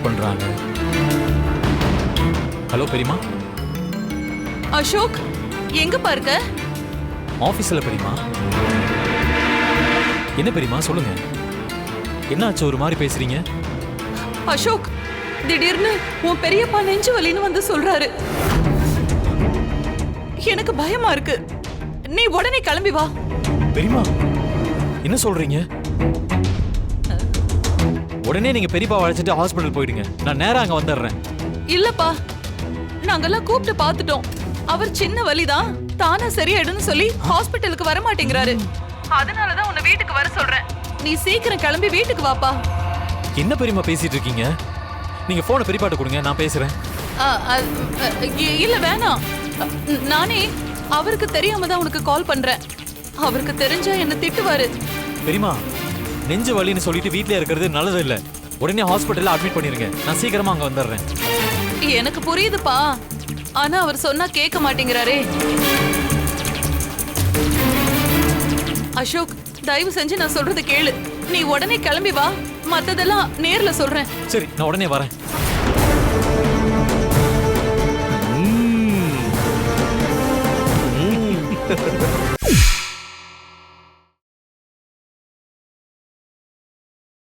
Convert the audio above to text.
பண்றாங்க. ஹலோ பெரியமா. அசோக், எங்க பாருக்க? ஆபீஸ்ல பெரியமா. என்ன பெரியமா சொல்லுங்க, என்னாச்சு ஒரு மாதிரி பேசுறீங்க? அசோக், திடீர்னு உன் பெரியப்பா நெஞ்சு வலின்னு வந்து சொல்றாரு. எனக்கு பயமா இருக்கு. நீ உடனே கிளம்பி வா. பெரியமா என்ன சொல்றீங்க? உடனே நீங்க பெரியப்பா அழைச்சிட்டு ஹாஸ்பிடல் போயிடுங்க. நான் நேரா அங்க வந்துடுறேன். இல்லப்பா, நாங்கெல்லாம் கூப்பிட்டு பார்த்துட்டோம். அவர் சின்ன வலிதான், தானா சரியாயிடும்னு சொல்லி ஹாஸ்பிட்டலுக்கு வர மாட்டேங்கிறாரு. அதனாலதான் உன்னை வீட்டுக்கு வர சொல்றேன். நீ சீக்கிரம் கிளம்பி வீட்டுக்கு வாப்பா. என்ன பெரியமா பேசிட்டு இருக்கீங்க? நீங்க போனை பெரியப்பாட்ட கொடுங்க, நான் பேசுறேன். இல்ல வேணாம், நானே அவருக்கு தெரியாம தான் உனக்கு கால் பண்றேன். அவருக்கு தெரிஞ்சா என்ன திட்டுவாரு. பெரியமா, நெஞ்சு வலின்னு சொல்லிட்டு வீட்லயே இருக்கிறது நல்லது இல்ல. உடனே ஹாஸ்பிட்டல்ல அட்மிட் பண்ணிருங்க. நான் சீக்கிரமா அங்க வந்துடுறேன். எனக்கு புரியுதுப்பா, ஆனா அவர் சொன்னா கேட்க மாட்டேங்கிறாரே. அசோக், தயவு செஞ்சு நான் சொல்றது கேளு. நீ உடனே கிளம்பி வா, மத்ததெல்லாம் நேர்ல சொல்றேன். சரி, நான் உடனே வரேன்.